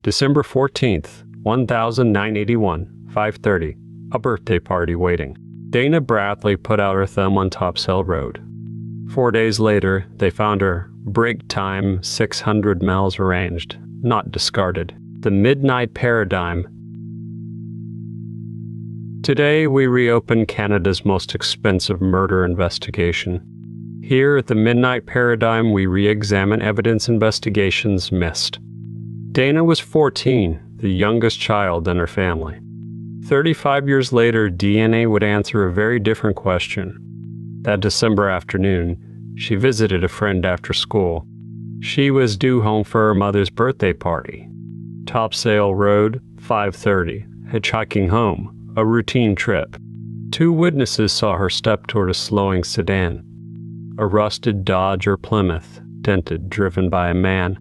December 14th, 1981, 5:30. A birthday party waiting. Dana Bradley put out her thumb on Topsail Road. 4 days later, they found her break time 600 miles arranged, not discarded. The Midnight Paradigm. Today, we reopen Canada's most expensive murder investigation. Here at the Midnight Paradigm, we re-examine evidence investigations missed. Dana was 14, the youngest child in her family. 35 years later, DNA would answer a very different question. That December afternoon, she visited a friend after school. She was due home for her mother's birthday party. Topsail Road, 5:30, hitchhiking home, a routine trip. 2 witnesses saw her step toward a slowing sedan. A rusted Dodge or Plymouth, dented, driven by a man.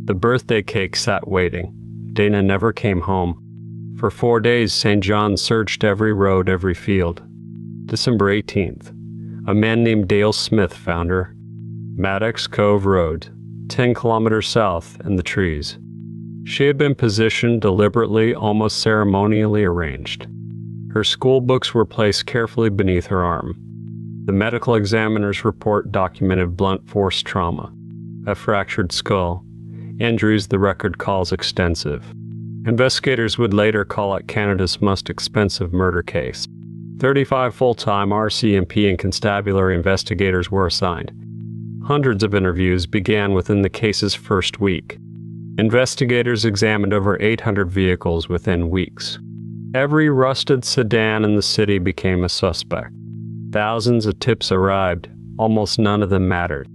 The birthday cake sat waiting. Dana never came home. For 4 days, St. John searched every road, every field. December 18th, a man named Dale Smith found her. Maddox Cove Road, 10 kilometers south, in the trees. She had been positioned deliberately, almost ceremonially arranged. Her school books were placed carefully beneath her arm. The medical examiner's report documented blunt force trauma, a fractured skull, injuries the record calls extensive. Investigators would later call it Canada's most expensive murder case. 35 full-time RCMP and constabulary investigators were assigned. Hundreds of interviews began within the case's first week. Investigators examined over 800 vehicles within weeks. Every rusted sedan in the city became a suspect. Thousands of tips arrived, almost none of them mattered.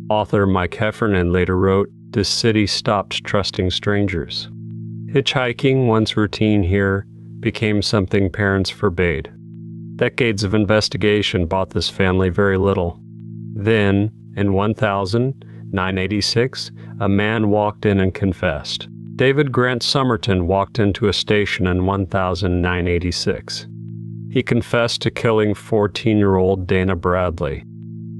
Author Mike Heffernan later wrote, "This city stopped trusting strangers." Hitchhiking, once routine here, became something parents forbade. Decades of investigation bought this family very little. Then, in 1986, a man walked in and confessed. David Grant Somerton walked into a station in 1986. He confessed to killing 14-year-old Dana Bradley.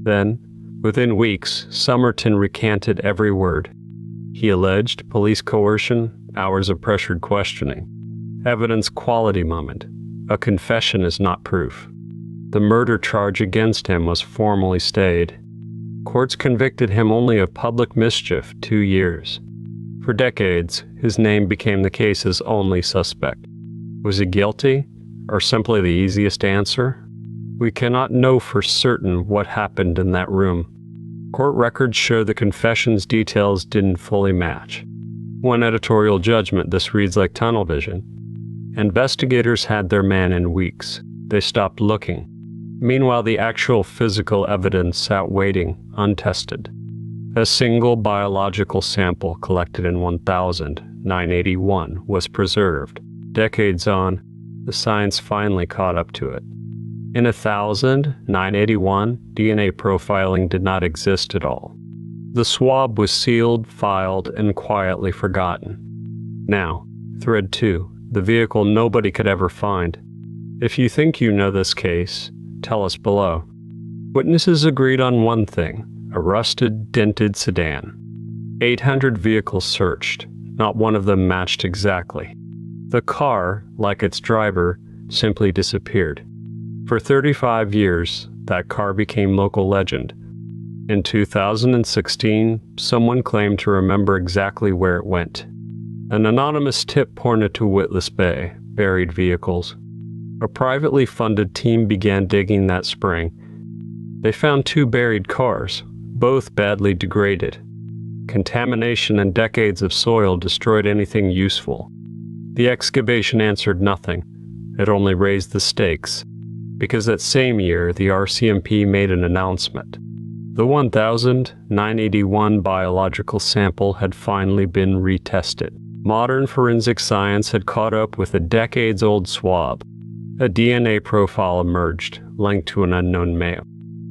Then, within weeks, Somerton recanted every word. He alleged police coercion, hours of pressured questioning. Evidence quality moment. A confession is not proof. The murder charge against him was formally stayed. Courts convicted him only of public mischief, 2 years. For decades, his name became the case's only suspect. Was he guilty, or simply the easiest answer? We cannot know for certain what happened in that room. Court records show the confession's details didn't fully match. One editorial judgment, this reads like tunnel vision. Investigators had their man in weeks. They stopped looking. Meanwhile, the actual physical evidence sat waiting, untested. A single biological sample collected in 1981 was preserved. Decades on, the science finally caught up to it. In 1981, DNA profiling did not exist at all. The swab was sealed, filed, and quietly forgotten. Now, Thread 2, the vehicle nobody could ever find. If you think you know this case, tell us below. Witnesses agreed on one thing, a rusted, dented sedan. 800 vehicles searched, not one of them matched exactly. The car, like its driver, simply disappeared. For 35 years, that car became local legend. In 2016, someone claimed to remember exactly where it went. An anonymous tip pointed to Witless Bay, buried vehicles. A privately funded team began digging that spring. They found 2 buried cars, both badly degraded. Contamination and decades of soil destroyed anything useful. The excavation answered nothing. It only raised the stakes. Because that same year, the RCMP made an announcement. The 1981 biological sample had finally been retested. Modern forensic science had caught up with a decades-old swab. A DNA profile emerged, linked to an unknown male.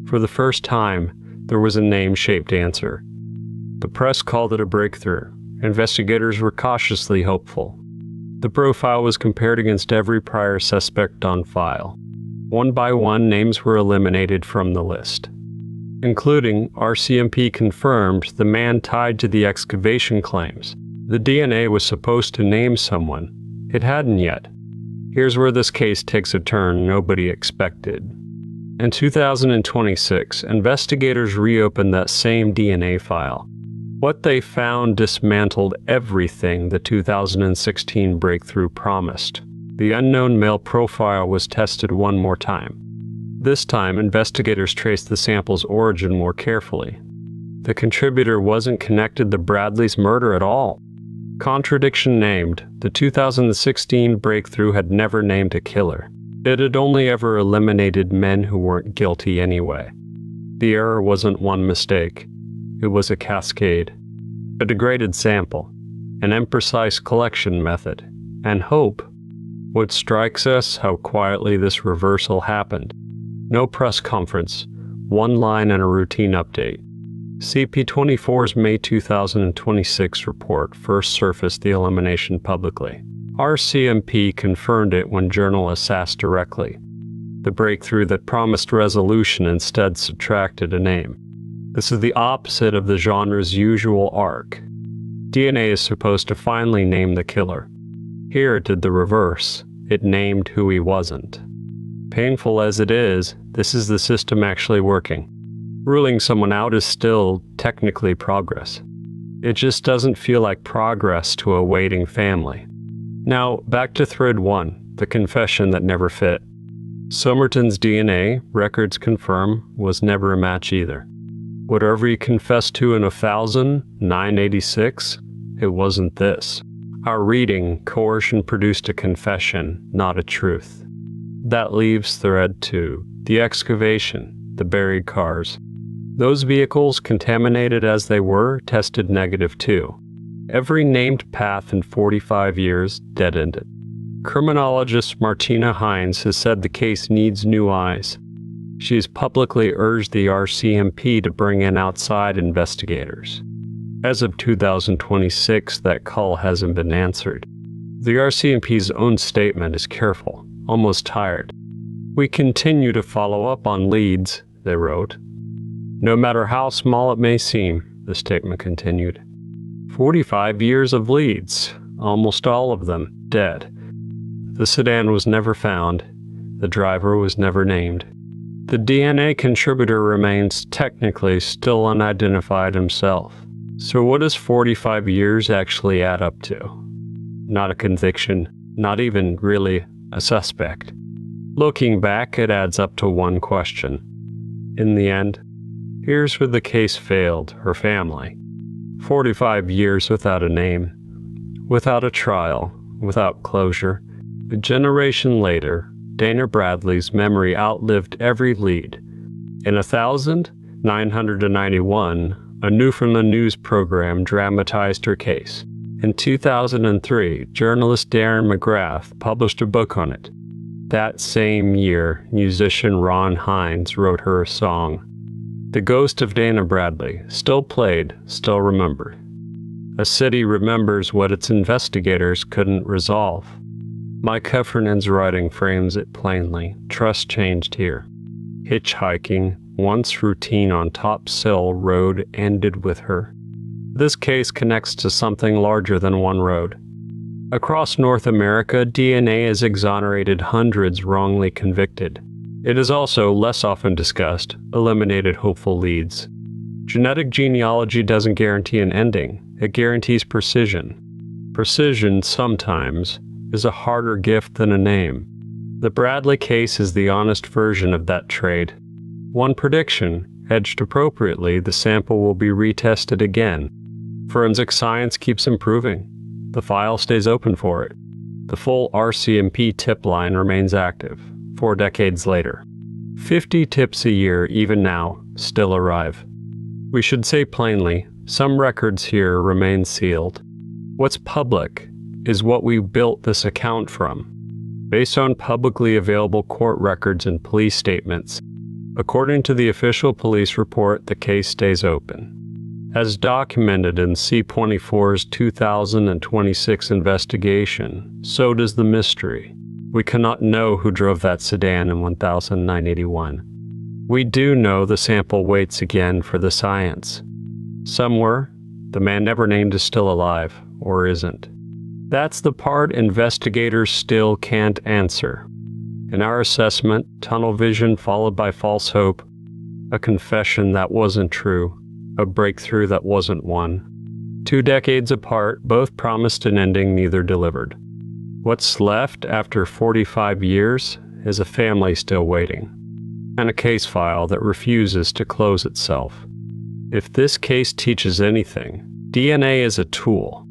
For the first time, there was a name-shaped answer. The press called it a breakthrough. Investigators were cautiously hopeful. The profile was compared against every prior suspect on file. One by one, names were eliminated from the list. Including, RCMP confirmed, the man tied to the excavation claims. The DNA was supposed to name someone. It hadn't yet. Here's where this case takes a turn nobody expected. In 2026, investigators reopened that same DNA file. What they found dismantled everything the 2016 breakthrough promised. The unknown male profile was tested one more time. This time, investigators traced the sample's origin more carefully. The contributor wasn't connected to Bradley's murder at all. Contradiction named, the 2016 breakthrough had never named a killer. It had only ever eliminated men who weren't guilty anyway. The error wasn't one mistake. It was a cascade. A degraded sample. An imprecise collection method. And hope. What strikes us how quietly this reversal happened. No press conference. One line and a routine update. CP24's May 2026 report first surfaced the elimination publicly. RCMP confirmed it when journalists asked directly. The breakthrough that promised resolution instead subtracted a name. This is the opposite of the genre's usual arc. DNA is supposed to finally name the killer. Here it did the reverse. It named who he wasn't. Painful as it is, this is the system actually working. Ruling someone out is still technically progress. It just doesn't feel like progress to a waiting family. Now, back to thread 1, the confession that never fit. Somerton's DNA, records confirm, was never a match either. Whatever he confessed to in 986, it wasn't this. Our reading, coercion produced a confession, not a truth. That leaves thread 2, the excavation, the buried cars. Those vehicles, contaminated as they were, tested negative too. Every named path in 45 years dead-ended. Criminologist Martina Hines has said the case needs new eyes. She has publicly urged the RCMP to bring in outside investigators. As of 2026, that call hasn't been answered. The RCMP's own statement is careful, almost tired. We continue to follow up on leads, they wrote. No matter how small it may seem, the statement continued. 45 years of leads, almost all of them dead. The sedan was never found. The driver was never named. The DNA contributor remains technically still unidentified himself. So what does 45 years actually add up to? Not a conviction, not even really a suspect. Looking back, it adds up to one question. In the end, here's where the case failed her family. 45 years without a name, without a trial, without closure. A generation later, Dana Bradley's memory outlived every lead. In 1991, a Newfoundland news program dramatized her case. In 2003, journalist Darren McGrath published a book on it. That same year, musician Ron Hines wrote her a song. The ghost of Dana Bradley, still played, still remembered. A city remembers what its investigators couldn't resolve. Mike Heffernan's writing frames it plainly. Trust changed here. Hitchhiking, once routine on Topsail Road, ended with her. This case connects to something larger than one road. Across North America, DNA has exonerated hundreds wrongly convicted. It has also, less often discussed, eliminated hopeful leads. Genetic genealogy doesn't guarantee an ending. It guarantees precision. Precision, sometimes, is a harder gift than a name. The Bradley case is the honest version of that trade. One prediction, hedged appropriately, the sample will be retested again. Forensic science keeps improving. The file stays open for it. The full RCMP tip line remains active, 4 decades later. 50 tips a year, even now, still arrive. We should say plainly, some records here remain sealed. What's public is what we built this account from, based on publicly available court records and police statements. According to the official police report, the case stays open. As documented in C24's 2026 investigation, so does the mystery. We cannot know who drove that sedan in 1981. We do know the sample waits again for the science. Somewhere, the man never named is still alive, or isn't? That's the part investigators still can't answer. In our assessment, tunnel vision followed by false hope, a confession that wasn't true, a breakthrough that wasn't one. 2 decades apart, both promised an ending, neither delivered. What's left after 45 years is a family still waiting, and a case file that refuses to close itself. If this case teaches anything, DNA is a tool.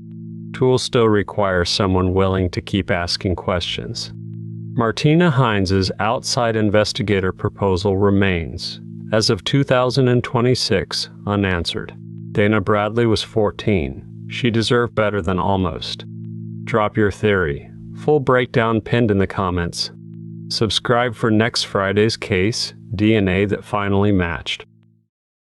Tools still require someone willing to keep asking questions. Martina Hines' outside investigator proposal remains, as of 2026, unanswered. Dana Bradley was 14. She deserved better than almost. Drop your theory. Full breakdown pinned in the comments. Subscribe for next Friday's case, DNA that finally matched.